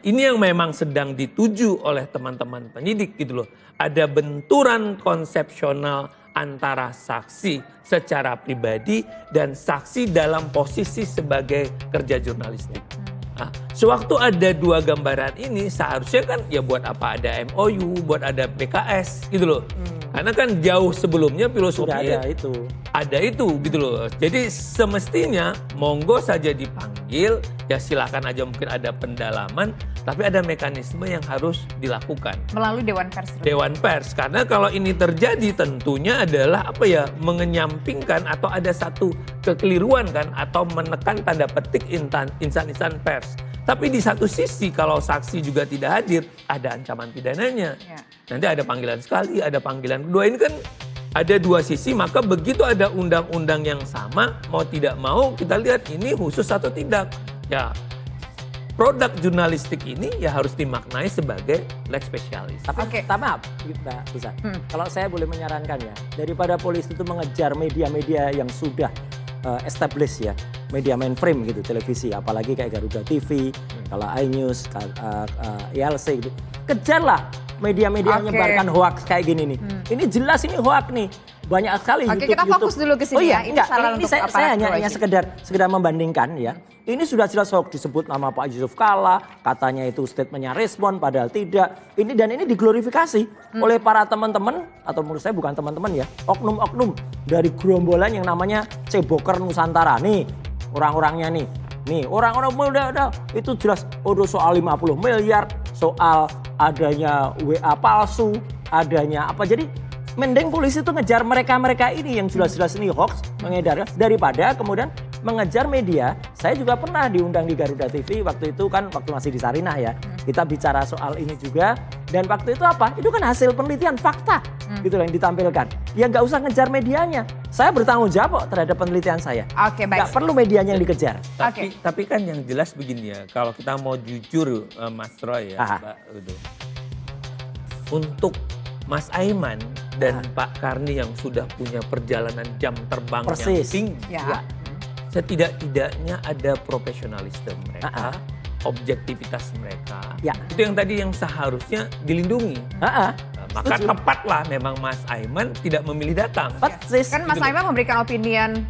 Ini yang memang sedang dituju oleh teman-teman penyidik gitu loh. Ada benturan konsepsional antara saksi secara pribadi dan saksi dalam posisi sebagai kerja jurnalistik. Nah, sewaktu ada dua gambaran ini seharusnya kan ya buat apa ada MOU, buat ada PKS gitu loh. Karena kan jauh sebelumnya filosofinya ada itu gitu loh. Jadi semestinya monggo saja dipanggil, ya silakan aja mungkin ada pendalaman, tapi ada mekanisme yang harus dilakukan. Melalui Dewan Pers. Dewan Pers, karena kalau ini terjadi tentunya adalah apa ya, mengenyampingkan atau ada satu kekeliruan kan, atau menekan tanda petik insan-insan pers. Tapi di satu sisi kalau saksi juga tidak hadir, ada ancaman pidananya. Ya. Nanti ada panggilan sekali, ada panggilan kedua. Ini kan ada dua sisi, maka begitu ada undang-undang yang sama, mau tidak mau kita lihat ini khusus atau tidak. Ya, produk jurnalistik ini ya harus dimaknai sebagai lex specialis. Tapi maaf, Mbak Bisa. Kalau saya boleh menyarankan ya, daripada polisi itu mengejar media-media yang sudah established ya, media mainstream gitu, televisi, apalagi kayak Garuda TV, kalau iNews, ILC gitu, kejarlah media-media yang menyebarkan hoax kayak gini nih. Ini jelas ini hoax nih. Banyak sekali YouTube. Kita fokus dulu ke sini. Oh iya, ya. ini saya hanya sekedar membandingkan ya. Ini sudah jelas hoax, disebut nama Pak Yusuf Kalla, katanya itu statementnya respon, padahal tidak. Ini diglorifikasi oleh para teman-teman, atau menurut saya bukan teman-teman ya, oknum-oknum dari gerombolan yang namanya Ceboker Nusantara. Nih, orang-orangnya nih. Nih, orang-orang udah itu jelas soal 50 miliar, soal adanya WA palsu, adanya apa. Jadi mending polisi itu ngejar mereka-mereka ini yang jelas-jelas ini hoax, mengedar, daripada kemudian mengejar media. Saya juga pernah diundang di Garuda TV waktu itu kan, waktu masih di Sarinah ya. Kita bicara soal ini juga, dan waktu itu apa? Itu kan hasil penelitian, fakta gitu loh yang ditampilkan. Ya nggak usah ngejar medianya. Saya bertanggung jawab kok terhadap penelitian saya. Oke, baik. Nggak perlu medianya yang dikejar. Tapi kan yang jelas begini ya, kalau kita mau jujur Mas Roy ya, Mbak Udo. Untuk Mas Aiman dan Pak Karni yang sudah punya perjalanan jam terbang yang tinggi, setidak-tidaknya ada profesionalisme mereka, objektivitas mereka. Itu yang tadi yang seharusnya dilindungi. Maka tepatlah memang Mas Aiman tidak memilih datang. Kan Mas Aiman memberikan opinian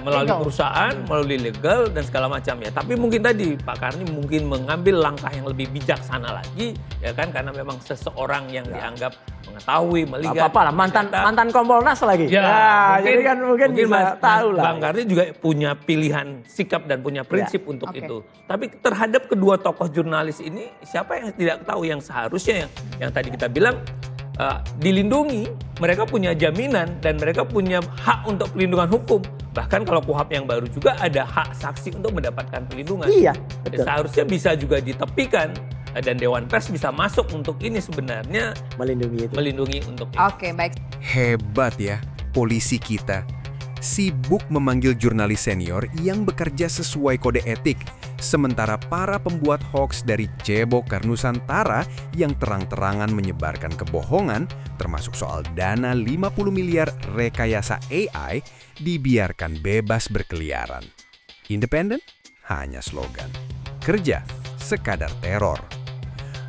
melalui perusahaan, melalui legal dan segala macam ya. Tapi mungkin tadi Pak Karni mungkin mengambil langkah yang lebih bijaksana lagi, ya kan, karena memang seseorang yang dianggap mengetahui, melihat. Apa-apa lah, mantan Kompolnas lagi. Jadi kan mungkin bisa tahu lah. Bang Karni juga punya pilihan sikap dan punya prinsip untuk itu. Tapi terhadap kedua tokoh jurnalis ini, siapa yang tidak tahu yang seharusnya yang tadi kita bilang dilindungi, mereka punya jaminan dan mereka punya hak untuk pelindungan hukum. Bahkan kalau KUHP yang baru juga ada hak saksi untuk mendapatkan perlindungan. Iya, betul. Seharusnya bisa juga ditepikan dan Dewan Pers bisa masuk untuk ini sebenarnya melindungi untuk ini. Oke, baik. Hebat ya polisi kita. Sibuk memanggil jurnalis senior yang bekerja sesuai kode etik. Sementara para pembuat hoax dari Ceboker Nusantara yang terang-terangan menyebarkan kebohongan, termasuk soal dana 50 miliar rekayasa AI, dibiarkan bebas berkeliaran. Independen? Hanya slogan. Kerja? Sekadar teror.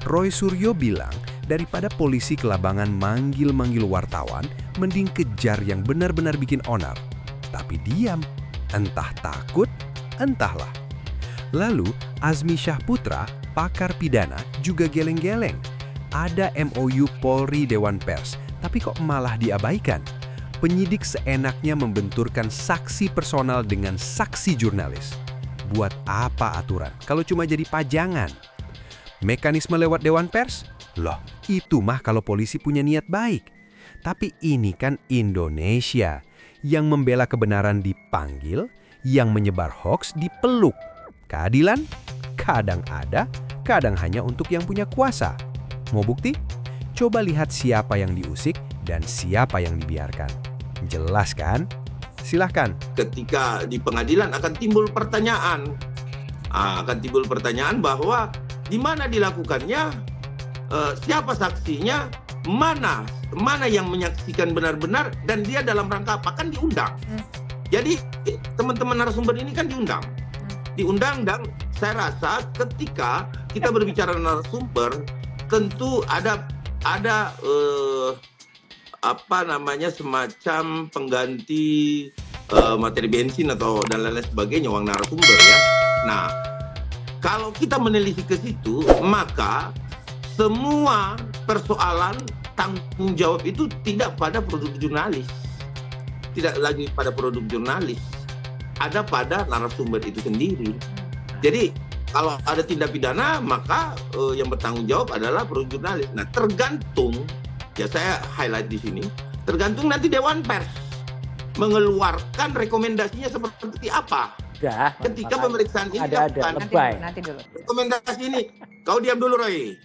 Roy Suryo bilang, daripada polisi kelabangan manggil-manggil wartawan, mending kejar yang benar-benar bikin onar. Tapi diam, entah takut, entahlah. Lalu, Azmi Syahputra, pakar pidana, juga geleng-geleng. Ada MOU Polri Dewan Pers, tapi kok malah diabaikan? Penyidik seenaknya membenturkan saksi personal dengan saksi jurnalis. Buat apa aturan kalau cuma jadi pajangan? Mekanisme lewat Dewan Pers? Loh, itu mah kalau polisi punya niat baik. Tapi ini kan Indonesia. Yang membela kebenaran dipanggil, yang menyebar hoax dipeluk. Keadilan? Kadang ada, kadang hanya untuk yang punya kuasa. Mau bukti? Coba lihat siapa yang diusik dan siapa yang dibiarkan. Jelas kan? Silahkan. Ketika di pengadilan akan timbul pertanyaan. Bahwa di mana dilakukannya, siapa saksinya, mana yang menyaksikan benar-benar, dan dia dalam rangka apa, kan diundang. Jadi teman-teman narasumber ini kan diundang dan saya rasa ketika kita berbicara narasumber, tentu ada semacam pengganti materi bensin atau dan lain-lain sebagainya uang narasumber ya. Nah, kalau kita menelisik ke situ, maka semua persoalan tanggung jawab itu tidak pada produk jurnalis. Tidak lagi pada produk jurnalis. Ada pada narasumber itu sendiri. Jadi kalau ada tindak pidana, maka yang bertanggung jawab adalah produk jurnalis. Nah, tergantung, ya saya highlight di sini, tergantung nanti Dewan Pers mengeluarkan rekomendasinya seperti apa. Ketika pemeriksaan ini dilakukan. Nanti dulu. Rekomendasi ini, kau diam dulu Roy.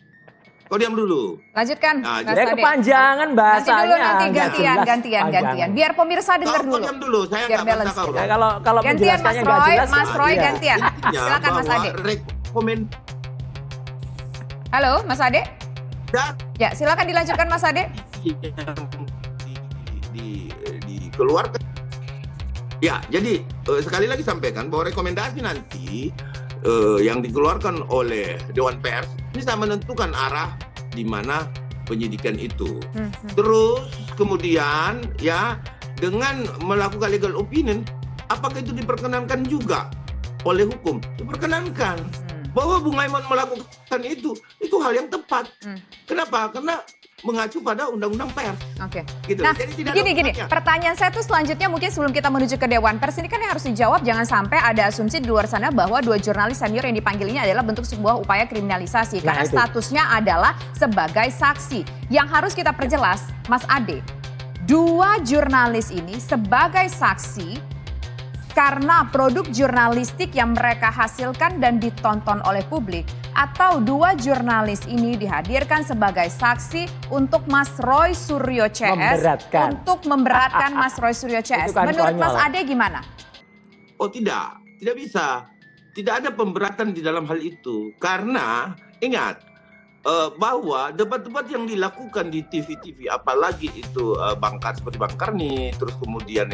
Kau diam dulu. Lanjutkan. Nah, Mas Saya Ade. kepanjangan bahasanya. Nanti Nggak jelas gantian. panjangan. Biar pemirsa dengar Kau dulu. diam dulu, saya Biar nggak balance. bantah kau. Ya, kalau Gantian Mas menjelaskannya nggak Roy, jelas. Mas Roy iya. gantian. Intinya Silakan Mas bahwa Ade. Halo, Mas Ade. Ya, silakan dilanjutkan Mas Ade. Dikeluarkan. Ya, jadi sekali lagi sampaikan bahwa rekomendasi nanti yang dikeluarkan oleh Dewan Pers bisa menentukan arah di mana penyidikan itu. Terus kemudian ya dengan melakukan legal opinion, apakah itu diperkenankan juga oleh hukum? Diperkenankan. Bahwa Bung Aiman melakukan itu hal yang tepat. Kenapa? Karena mengacu pada undang-undang pers. Oke. Gitu. Nah, Jadi tidak gini. ada Pertanyaan saya tuh selanjutnya mungkin sebelum kita menuju ke Dewan Pers ini kan yang harus dijawab, jangan sampai ada asumsi di luar sana bahwa 2 jurnalis senior yang dipanggil ini adalah bentuk sebuah upaya kriminalisasi. Karena itu. statusnya adalah sebagai saksi. Yang harus kita perjelas, Mas Ade, 2 jurnalis ini sebagai saksi karena produk jurnalistik yang mereka hasilkan dan ditonton oleh publik, atau 2 jurnalis ini dihadirkan sebagai saksi untuk Mas Roy Suryo CS untuk memberatkan Mas Roy Suryo CS. Itu kan Menurut Mas konyol. Ade gimana? Oh tidak bisa. Tidak ada pemberatan di dalam hal itu. Karena ingat bahwa debat-debat yang dilakukan di TV-TV, apalagi itu seperti Bang Karni, terus kemudian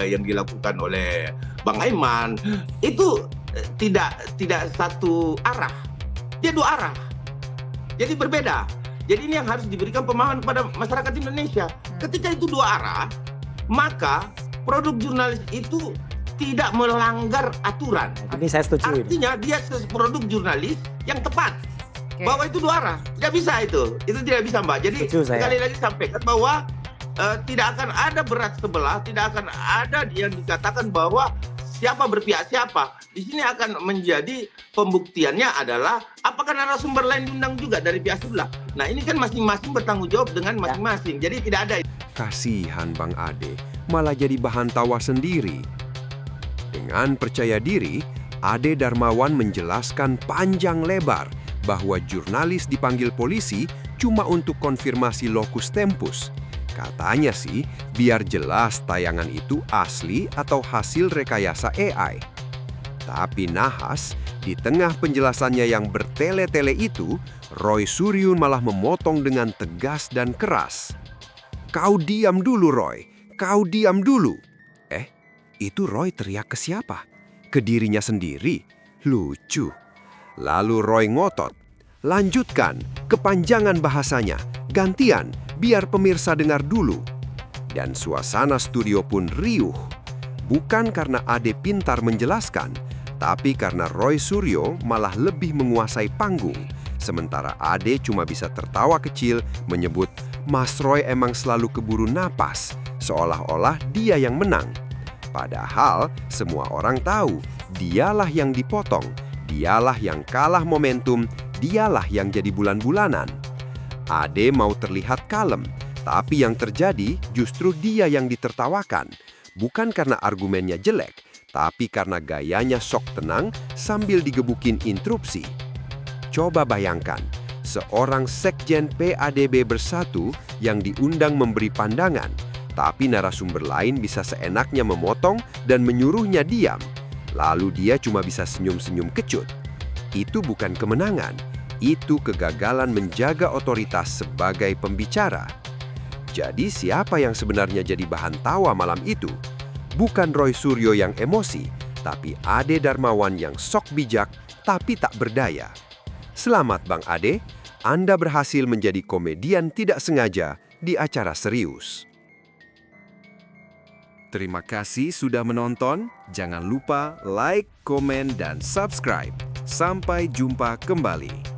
yang dilakukan oleh Bang Aiman, itu tidak satu arah. Dia 2 arah. Jadi berbeda. Jadi ini yang harus diberikan pemahaman kepada masyarakat Indonesia. Ketika itu 2 arah, maka produk jurnalis itu tidak melanggar aturan. Ini saya setuju. Artinya dia produk jurnalis yang tepat. Bahwa itu 2 arah. Tidak bisa itu. Itu tidak bisa, Mbak. Jadi sekali lagi sampaikan bahwa tidak akan ada berat sebelah, tidak akan ada yang dikatakan bahwa siapa berpihak siapa. Di sini akan menjadi pembuktiannya adalah apakah narasumber lain diundang juga dari pihak sebelah. Nah, ini kan masing-masing bertanggung jawab dengan masing-masing. Jadi tidak ada. Kasihan Bang Ade, malah jadi bahan tawa sendiri. Dengan percaya diri, Ade Darmawan menjelaskan panjang lebar bahwa jurnalis dipanggil polisi cuma untuk konfirmasi locus tempus. Katanya sih, biar jelas tayangan itu asli atau hasil rekayasa AI. Tapi nahas, di tengah penjelasannya yang bertele-tele itu, Roy Suryo malah memotong dengan tegas dan keras. "Kau diam dulu, Roy. Kau diam dulu." Itu Roy teriak ke siapa? Ke dirinya sendiri? Lucu. Lalu Roy ngotot. "Lanjutkan, kepanjangan bahasanya. Gantian, biar pemirsa dengar dulu." Dan suasana studio pun riuh. Bukan karena Ade pintar menjelaskan, tapi karena Roy Suryo malah lebih menguasai panggung. Sementara Ade cuma bisa tertawa kecil menyebut, "Mas Roy emang selalu keburu napas," seolah-olah dia yang menang. Padahal semua orang tahu, dialah yang dipotong, dialah yang kalah momentum, dialah yang jadi bulan-bulanan. Ade mau terlihat kalem, tapi yang terjadi justru dia yang ditertawakan. Bukan karena argumennya jelek, tapi karena gayanya sok tenang sambil digebukin interupsi. Coba bayangkan, seorang sekjen PADB Bersatu yang diundang memberi pandangan, tapi narasumber lain bisa seenaknya memotong dan menyuruhnya diam. Lalu dia cuma bisa senyum-senyum kecut. Itu bukan kemenangan, itu kegagalan menjaga otoritas sebagai pembicara. Jadi siapa yang sebenarnya jadi bahan tawa malam itu? Bukan Roy Suryo yang emosi, tapi Ade Darmawan yang sok bijak tapi tak berdaya. Selamat Bang Ade, Anda berhasil menjadi komedian tidak sengaja di acara serius. Terima kasih sudah menonton. Jangan lupa like, komen, dan subscribe. Sampai jumpa kembali.